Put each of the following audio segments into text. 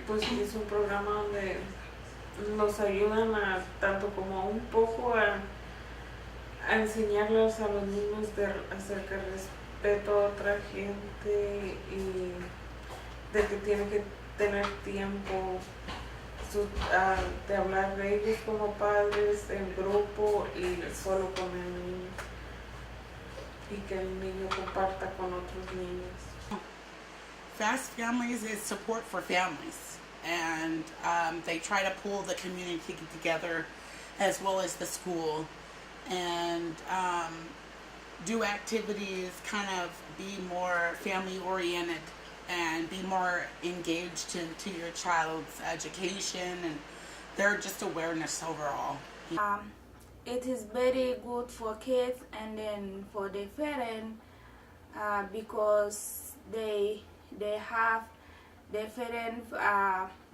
pues es un programa donde nos ayudan a tanto como un poco a enseñarles a los niños acerca del respeto a otra gente y de que tienen que tener tiempo de hablar de ellos como padres en grupo y solo con el niño y que el niño comparta con otros niños. Fast Families is support for families, and they try to pull the community together as well as the school and do activities, kind of be more family oriented and be more engaged into your child's education and their just awareness overall. It is very good for kids and then for the parents because they have different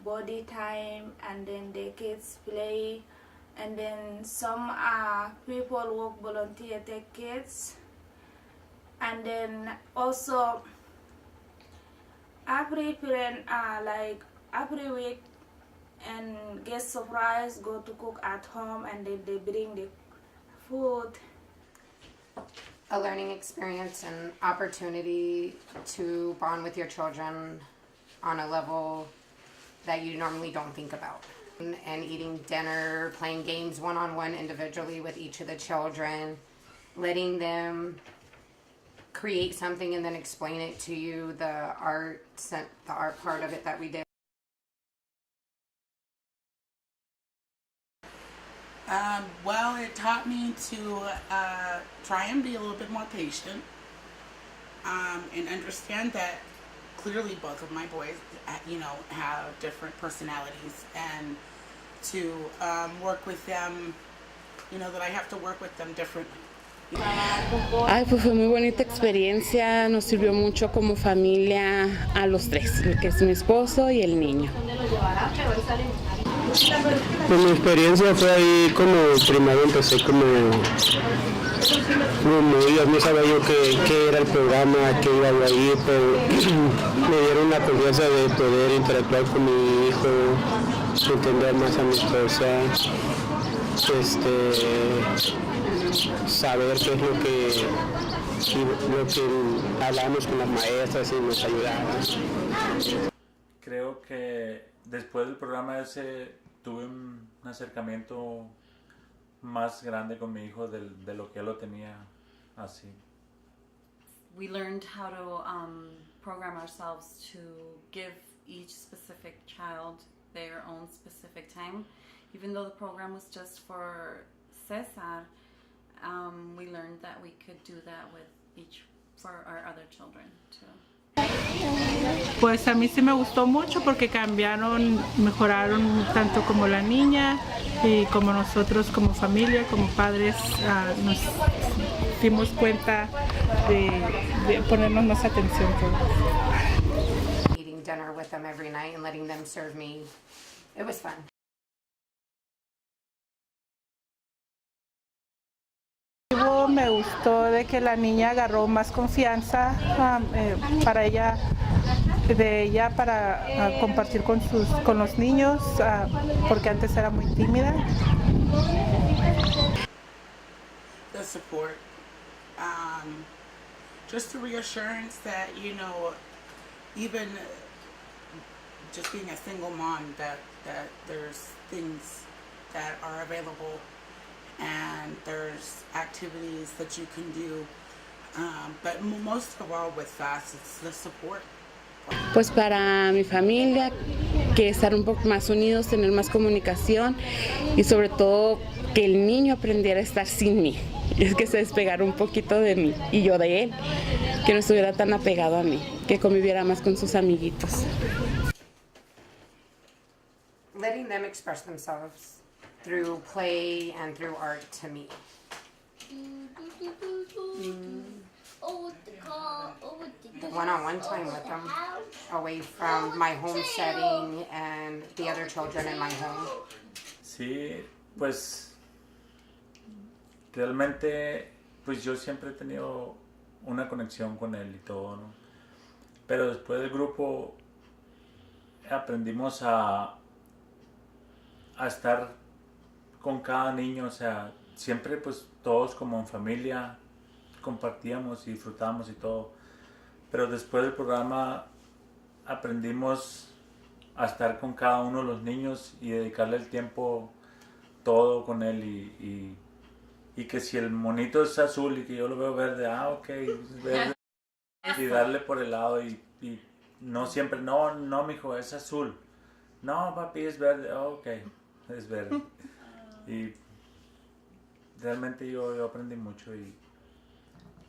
body time and then the kids play and then some people work volunteer take kids and then also every parent like every week and get surprised go to cook at home and then they bring the food. A learning experience and opportunity to bond with your children on a level that you normally don't think about. And eating dinner, playing games one-on-one individually with each of the children, letting them create something and then explain it to you, the art part of it that we did. Well, it taught me to try and be a little bit more patient and understand that clearly both of my boys, have different personalities, and to work with them, that I have to work with them differently. Ay, pues fue muy bonita experiencia, nos sirvió mucho como familia a los tres, el que es mi esposo y el niño. Pues mi experiencia fue ahí como primero empecé como ellos, no sabía yo qué era el programa, qué iba a ir, pero me dieron la confianza de poder interactuar con mi hijo, entender más a mi esposa, saber qué es lo que hablamos con las maestras y nos ayudaban. Creo que después del programa ese tuve un acercamiento más grande con mi hijo de lo que él lo tenía así. We learned how to program ourselves to give each specific child their own specific time. Even though the program was just for Cesar, we learned that we could do that for our other children too. Pues a mí sí me gustó mucho porque mejoraron tanto como la niña y como nosotros como familia, como padres, nos dimos cuenta de ponernos más atención. Eating dinner with them every night and letting them serve me, it was fun. Me gustó de que la niña agarró más confianza para ella para compartir con los niños porque antes era muy tímida. The support, just the reassurance that even just being a single mom, that there's things that are available and there's activities that you can do, but most of all with FAST, it's the support. Pues para mi familia, que estar un poco más unidos, tener más comunicación y sobre todo que el niño aprendiera a estar sin mí, es que se despegara un poquito de mí y yo de él, que no estuviera tan apegado a mí, que conviviera más con sus amiguitos. Letting them express themselves through play and through art to me. The one-on-one time with them, away from my home setting and the other children in my home. Sí, pues realmente pues yo siempre he tenido una conexión con él y todo, ¿no? Pero después del grupo aprendimos a estar con cada niño, o sea, siempre pues todos como en familia compartíamos y disfrutábamos y todo, pero después del programa aprendimos a estar con cada uno de los niños y dedicarle el tiempo todo con él y que si el monito es azul y que yo lo veo verde, ok, es verde, y darle por el lado y no siempre, no mijo, es azul, no papi, es verde, ok, es verde. Y realmente yo aprendí mucho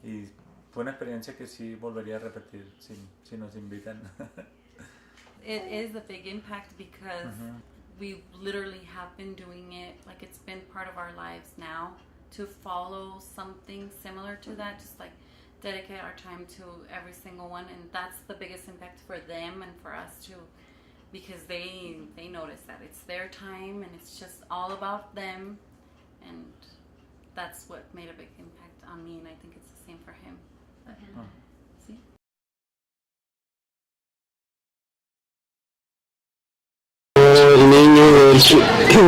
y fue una experiencia que sí volvería a repetir si nos invitan. It is a big impact because we literally have been doing it, like it's been part of our lives now, to follow something similar to that, just like dedicate our time to every single one, and that's the biggest impact for them and for us too, because they notice that it's their time and it's just all about them, and that's what made a big impact on me, and I think it's the same for him. See? El niño,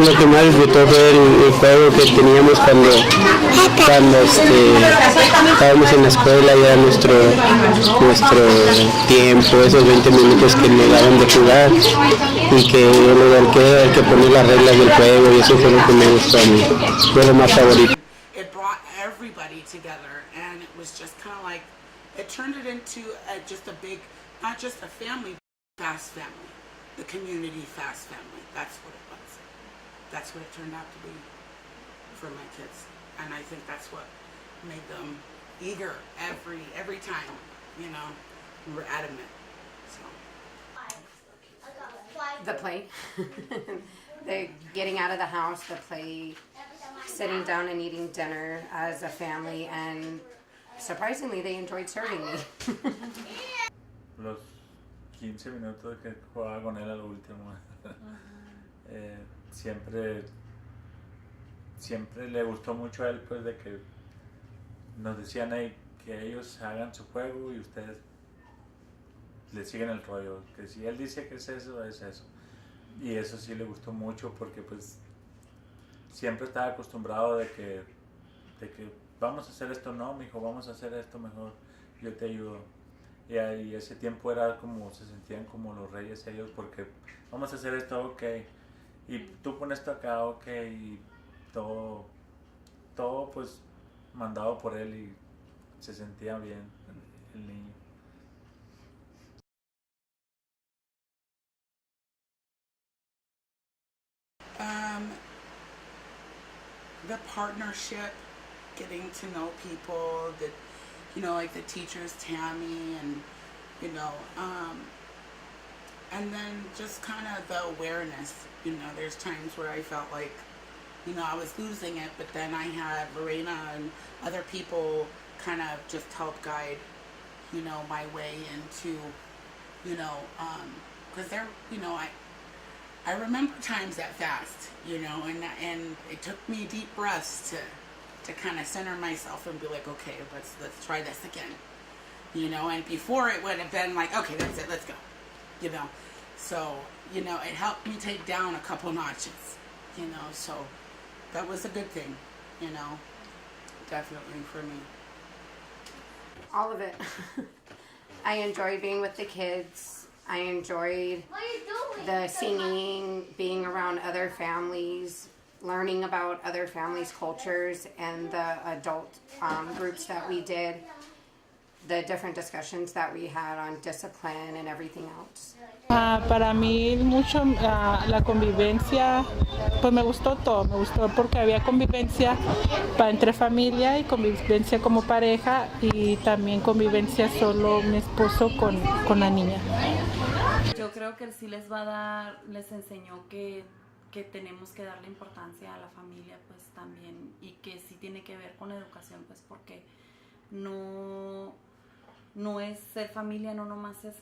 lo que más disfrutó fue el juego que teníamos cuando estábamos en la escuela y era nuestro tiempo, esos 20 minutos que me daban de jugar y que hay que poner las reglas del juego, y eso fue lo que me gustó a mí, fue lo más favorito. It brought everybody together, and it was just kind of like, it turned it into just a big, not just a family, fast family, the community fast family. That's what it was. That's what it turned out to be for my kids, and I think that's what made them eager every time, you know, we were adamant. So. The play, the getting out of the house, the play, sitting down and eating dinner as a family, and surprisingly, they enjoyed serving me. Los 15 minutos que jugaba con él al último, siempre le gustó mucho a él, pues, de que nos decían ahí que ellos hagan su juego y ustedes le siguen el rollo, que si él dice que es eso, es eso. Y eso sí le gustó mucho porque pues siempre estaba acostumbrado de que vamos a hacer esto, no, mijo, vamos a hacer esto mejor, yo te ayudo. Y ese tiempo era como, se sentían como los reyes ellos, porque vamos a hacer esto, ok, y tú pones esto acá, ok, y todo pues mandado por él y se sentía bien el niño. The partnership, getting to know people, that, you know, like the teachers, Tammy, and, you know, and then just kind of the awareness, you know, there's times where I felt like, you know, I was losing it, but then I had Lorena and other people kind of just help guide, you know, my way into, you know, because they're, you know, I remember times that fast, you know, and it took me deep breaths to kind of center myself and be like, okay, let's try this again, you know. And before it would have been like, okay, that's it, let's go, you know. So, you know, it helped me take down a couple notches, you know. So that was a good thing, you know, definitely for me. All of it. I enjoyed being with the kids. I enjoyed the singing, being around other families, learning about other families' cultures, and the adult groups that we did, the different discussions that we had on discipline and everything else. Para mí mucho la convivencia, pues me gustó todo, me gustó porque había convivencia entre familia y convivencia como pareja y también convivencia solo mi esposo con la niña. Yo creo que sí les enseñó que tenemos que darle importancia a la familia, pues también, y que sí tiene que ver con la educación, pues porque no es ser familia, no nomás es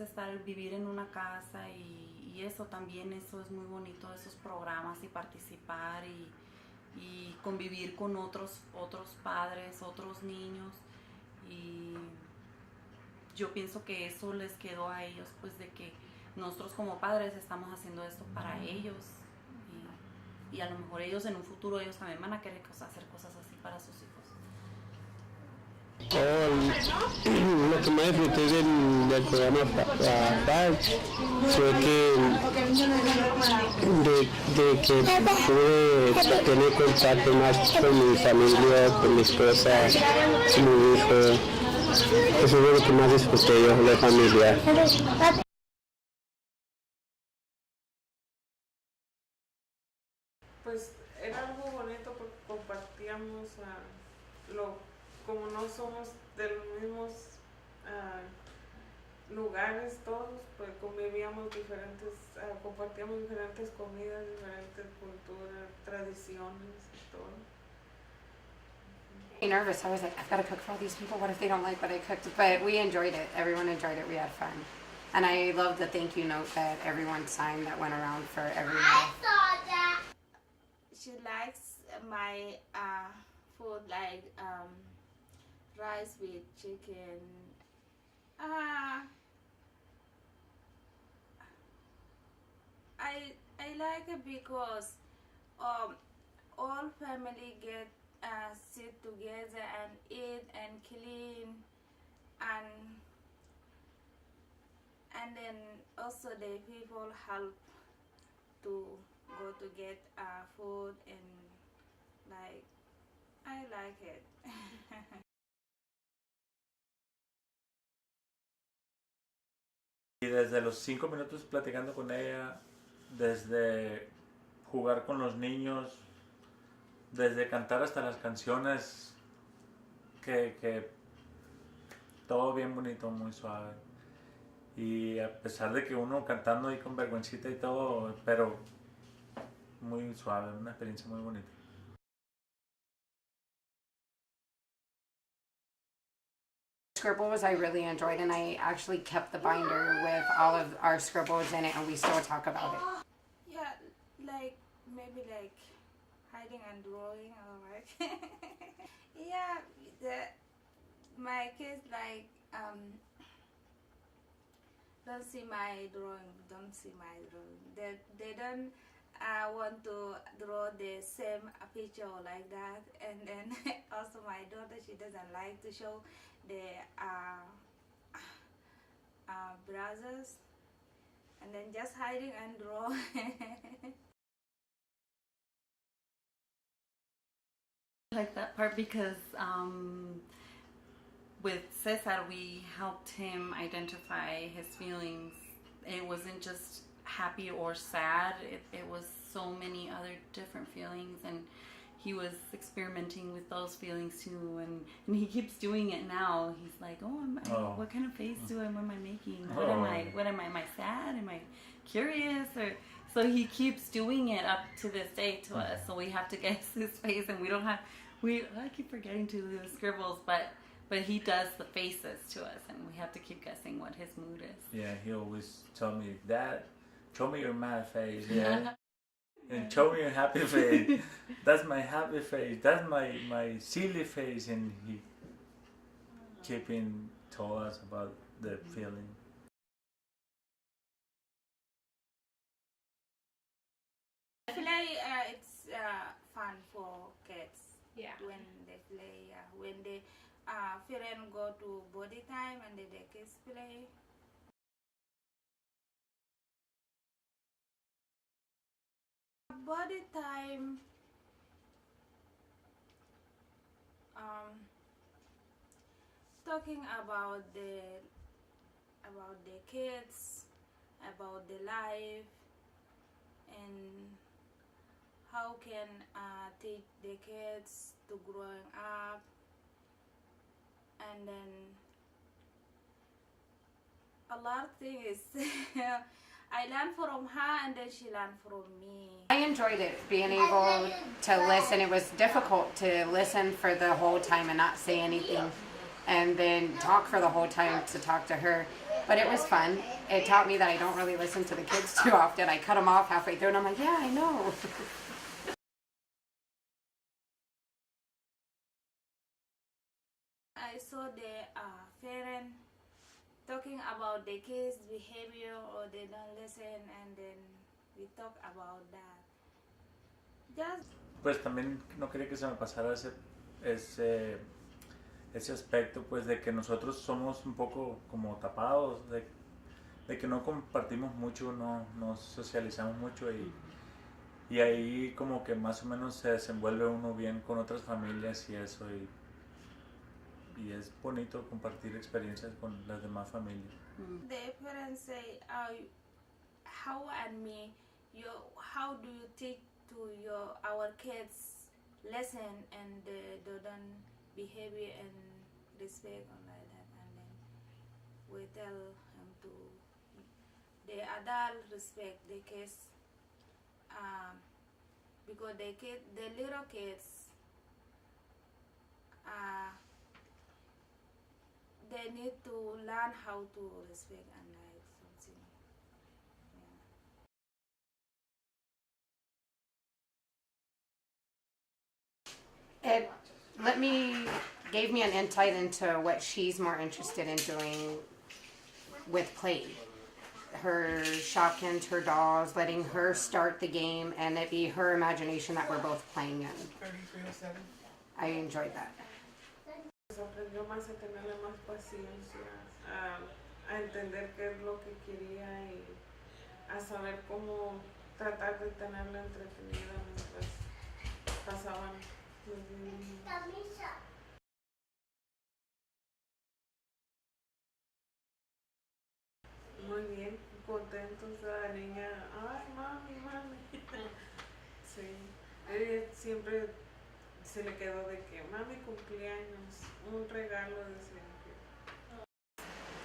vivir en una casa y eso también, eso es muy bonito, esos programas y participar y convivir con otros padres, otros niños, y yo pienso que eso les quedó a ellos, pues de que nosotros como padres estamos haciendo esto para ellos y a lo mejor ellos en un futuro ellos también van a querer hacer cosas así para sus hijos. Lo que más disfruté del programa FAD fue de que pude tener contacto más con mi familia, con mi esposa, con mi hijo. Eso es lo que más disfruté yo, la familia. Pues era algo bonito porque compartíamos como no somos de los mismos lugares todos, pues convivíamos compartíamos diferentes comidas, diferentes culturas, tradiciones y todo. Nervous. I was like, I've got to cook for all these people. What if they don't like what I cooked? But we enjoyed it. Everyone enjoyed it. We had fun. And I love the thank you note that everyone signed that went around for every meal. She likes my food like rice with chicken. I like it because all family get sit together and eat and clean and then also the people help to go to get food and like I like it. Y desde los 5 minutos platicando con ella, desde jugar con los niños, desde cantar hasta las canciones, que todo bien bonito, muy suave. Y a pesar de que uno cantando ahí con vergüencita y todo, pero muy suave, una experiencia muy bonita. Scribbles I really enjoyed, and I actually kept the binder with all of our scribbles in it, and we still talk about it. Yeah, like maybe like hiding and drawing or like yeah, my kids like don't see my drawing. They don't want to draw the same picture like that, and then also my daughter, she doesn't like to show the brothers, and then just hiding and draw. I like that part because with Cesar we helped him identify his feelings. It wasn't just happy or sad, it was so many other different feelings, and he was experimenting with those feelings too, and he keeps doing it now. He's like, what kind of face am I making? What am I sad? Am I curious? Or so he keeps doing it up to this day to us, so we have to guess his face, and I keep forgetting to do the scribbles, but he does the faces to us, and we have to keep guessing what his mood is. Yeah, he always tell me, Dad, show me your mad face, yeah. And show me your happy face. That's my happy face. That's my silly face. And he keeping told us about the feeling. Play, it's fun for kids. Yeah. When they play, when they parents go to body time and the kids play. Body time. Talking about the kids, about the life, and how can teach the kids to growing up, and then a lot of things. I learned from her and then she learned from me. I enjoyed it, being able to listen. It was difficult to listen for the whole time and not say anything, and then talk for the whole time to talk to her. But it was fun. It taught me that I don't really listen to the kids too often. I cut them off halfway through and I'm like, yeah, I know. I saw the parent talking about the kids' behavior or they don't listen, and then we talk about that. Just Pues también no quería que se me pasara ese aspecto, pues de que nosotros somos un poco como tapados, de que no compartimos mucho, no socializamos mucho y ahí como que más o menos se desenvuelve uno bien con otras familias y eso, y es bonito compartir experiencias con las demás familias. the parents say, how and me, how do you teach to our kids lesson and they don't behavior and respect or like that, and then we tell him to the adult respect the kids, because the little kids, they need to learn how to respect and like something. It gave me an insight into what she's more interested in doing with play. Her Shopkins, her dolls, letting her start the game and it be her imagination that we're both playing in. 3307. I enjoyed that. Aprendió más a tenerle más paciencia, a entender qué es lo que quería y a saber cómo tratar de tenerla entretenida mientras pasaban los días. Muy bien, contentos la niña. Ay, mami. Sí, ella siempre se le quedó de que mami cumpleaños, un regalo de siempre.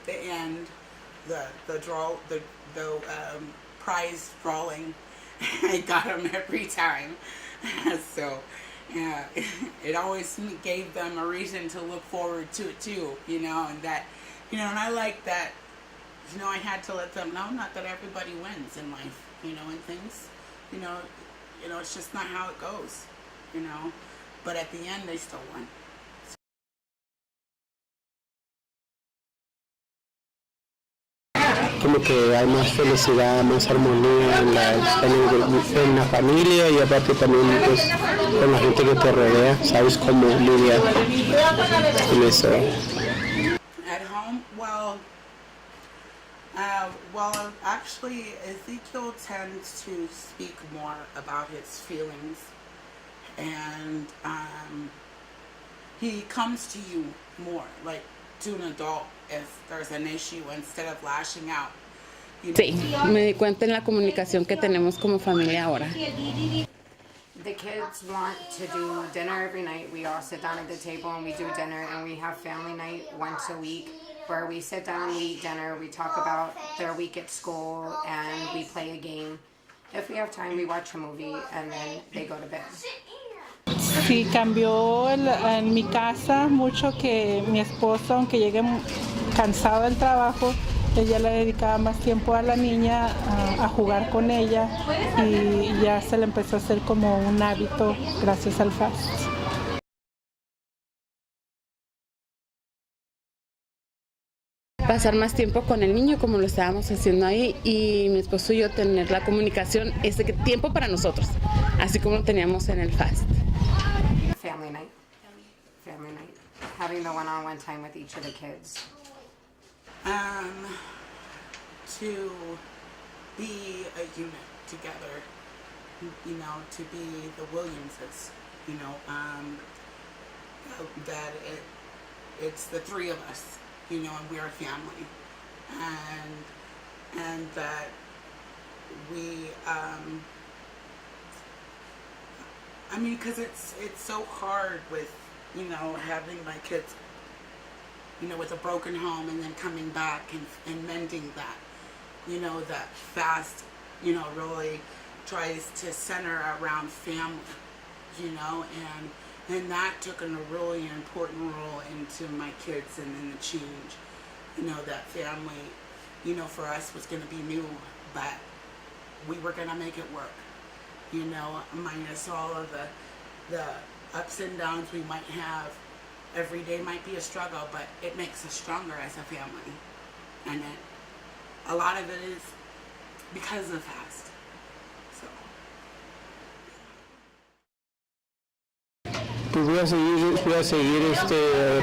The end, the prize drawing, I got them every time. So, yeah, it always gave them a reason to look forward to it too, and that, and I like that, I had to let them know, not that everybody wins in life, and things, it's just not how it goes, but at the end they still won. Como que hay más felicidad, más armonía en la familia y aparte también pues con la gente que te rodea, sabes cómo lidiar con eso. At home, well, actually Ezekiel tends to speak more about his feelings, and he comes to you more like to an adult if there's an issue instead of lashing out. Sí, me di cuenta en la comunicación que tenemos como familia ahora. The kids want to do dinner every night. We all sit down at the table and we do dinner, and we have family night once a week where we sit down, we eat dinner, we talk about their week at school, and we play a game. If we have time, we watch a movie, and then they go to bed. Sí, cambió en mi casa mucho, que mi esposo, aunque llegue cansado del trabajo, ella le dedicaba más tiempo a la niña, a jugar con ella, y ya se le empezó a hacer como un hábito gracias al FAST. Pasar más tiempo con el niño como lo estábamos haciendo ahí, y mi esposo y yo tener la comunicación, tiempo para nosotros, así como lo teníamos en el FAST. Family night. Having the one-on-one time with each of the kids. To be a unit together, to be the Williamses, that it's the three of us, and we're a family, and that we, because it's so hard with, having my kids, with a broken home and then coming back and mending that, that FAST, really tries to center around family, and that took a really important role into my kids and in the change, that family, for us was going to be new, but we were going to make it work, minus all of the ups and downs we might have. Every day might be a struggle, but it makes us stronger as a family, And a lot of it is because of FAST. So. Pues voy a seguir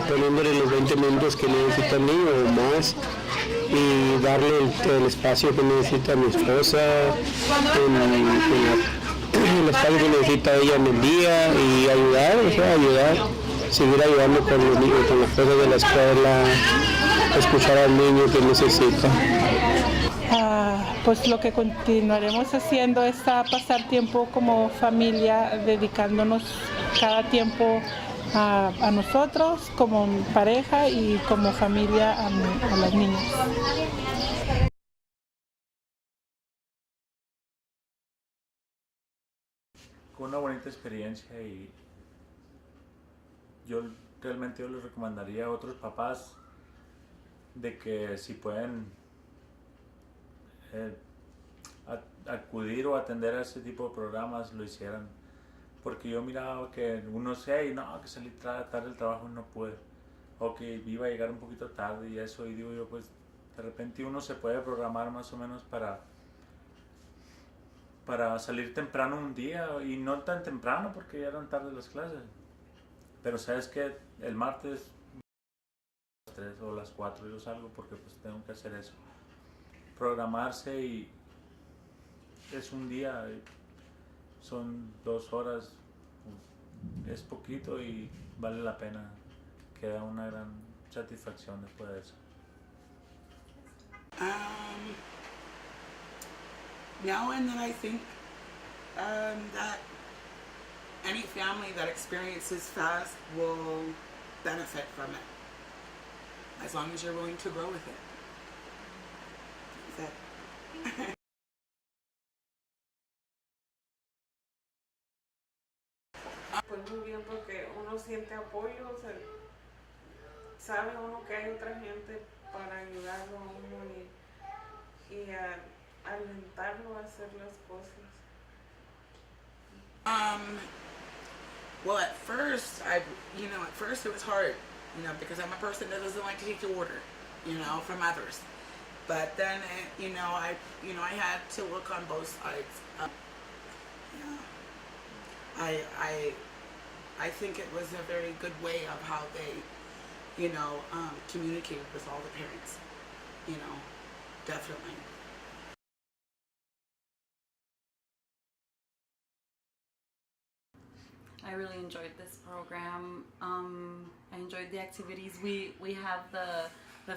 poniéndole los 20 minutos que necesita el niño o más y darle el espacio que necesita mi esposa, el espacio que necesita ella en el día y ayudar, seguir ayudando con los niños, con las cosas de la escuela, escuchar al niño que necesita. Pues lo que continuaremos haciendo es pasar tiempo como familia, dedicándonos cada tiempo a nosotros como pareja y como familia a las niñas. Una bonita experiencia y yo realmente les recomendaría a otros papás de que si pueden acudir o atender a ese tipo de programas lo hicieran, porque yo miraba que uno que salí tarde del trabajo y no pude, o que iba a llegar un poquito tarde y eso, y digo yo, pues de repente uno se puede programar más o menos para salir temprano un día, y no tan temprano porque ya eran tarde las clases, pero sabes que el martes a las 3 o las 4 yo salgo porque pues tengo que hacer eso, programarse, y es un día, son 2 horas, es poquito y vale la pena, queda una gran satisfacción después de eso. Now and then I think that any family that experiences FAST will benefit from it, as long as you're willing to grow with it. That's it. Pues muy bien, porque uno siente apoyo, o sea, sabe uno que hay otra gente para ayudarlo a uno y a alentarlo a hacer las cosas. Well, at first it was hard, because I'm a person that doesn't like to take the order, from others. But then, I had to look on both sides. I think it was a very good way of how they, communicated with all the parents, definitely. I really enjoyed this program. I enjoyed the activities. We have the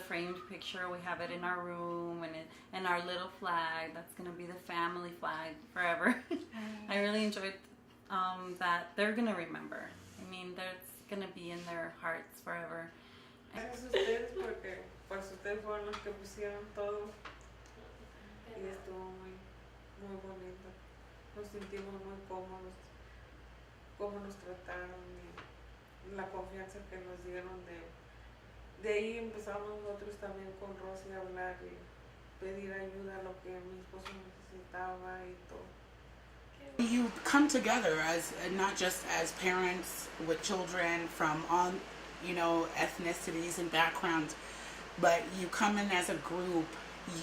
framed picture. We have it in our room, and our little flag. That's gonna be the family flag forever. I really enjoyed that. They're gonna remember. I mean, that's gonna be in their hearts forever. Gracias a ustedes, porque pues ustedes fueron los que pusieron todo y estuvo muy bonito. Nos sentimos muy cómodos, cómo nos trataron y la confianza que nos dieron. De ahí empezamos nosotros también con Rosy a hablar y pedir ayuda a lo que mi esposo necesitaba y todo. You come together as not just as parents with children from all, ethnicities and backgrounds, but you come in as a group,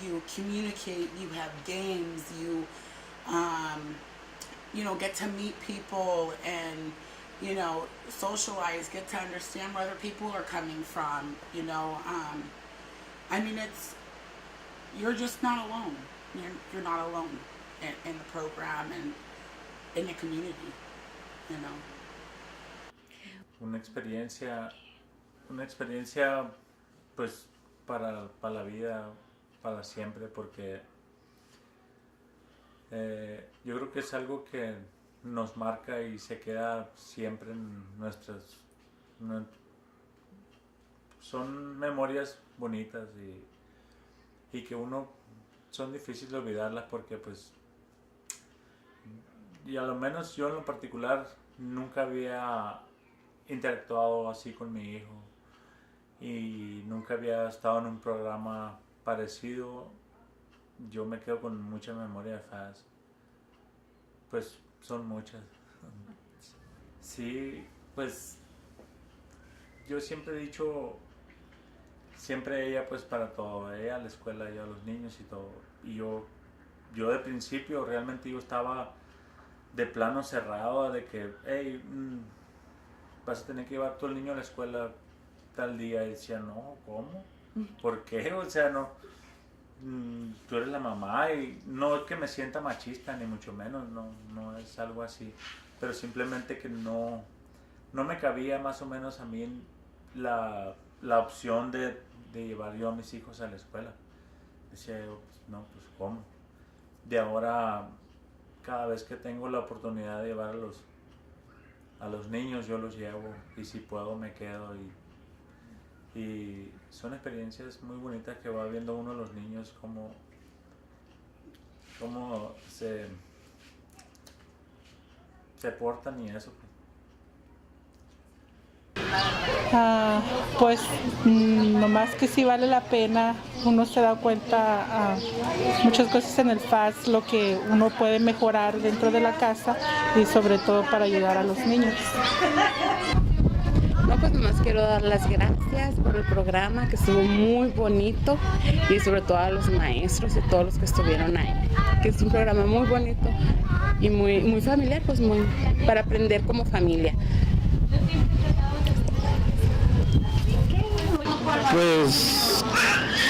you communicate, you have games, you get to meet people and, socialize, get to understand where other people are coming from, I mean, you're just not alone. You're not alone in the program and in the community, Una experiencia pues para la vida, para siempre, porque yo creo que es algo que nos marca y se queda siempre en son memorias bonitas y que son difíciles de olvidarlas, porque pues, y a lo menos yo en lo particular nunca había interactuado así con mi hijo y nunca había estado en un programa parecido. Yo me quedo con mucha memoria de FAST, pues son muchas. Sí, pues yo siempre he dicho siempre ella pues para todo, ella a la escuela, ella a los niños y todo. Y yo de principio realmente yo estaba de plano cerrado de que, hey, vas a tener que llevar todo el niño a la escuela tal día. Y decía, no, ¿cómo? ¿Por qué? O sea, no, tú eres la mamá y no es que me sienta machista ni mucho menos, no es algo así, pero simplemente que no me cabía más o menos a mí la opción de llevar yo a mis hijos a la escuela. Decía yo, pues, no, pues ¿cómo? De ahora, cada vez que tengo la oportunidad de llevar a los niños, yo los llevo, y si puedo me quedo, y son experiencias muy bonitas que va viendo uno de los niños cómo se portan y eso. Pues nomás que sí vale la pena, uno se da cuenta muchas cosas en el FAS, lo que uno puede mejorar dentro de la casa y sobre todo para ayudar a los niños. No, pues nomás quiero dar las gracias por el programa, que estuvo muy bonito, y sobre todo a los maestros y todos los que estuvieron ahí, que es un programa muy bonito y muy familiar, pues muy para aprender como familia. Pues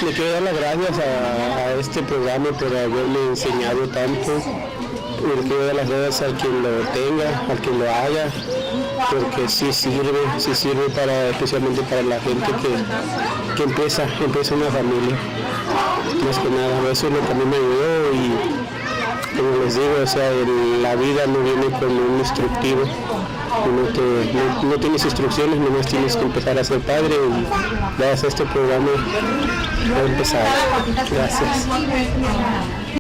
le quiero dar las gracias a este programa por haberme enseñado tanto. Le quiero dar las gracias al quien lo tenga, al quien lo haga, porque sí sirve para, especialmente para la gente que empieza una familia. Más que nada, eso es lo que a mí me ayudó, y como les digo, o sea, la vida no viene con un instructivo. No tienes instrucciones, nomás tienes que empezar a ser padre, y gracias a este programa voy a empezar. Gracias.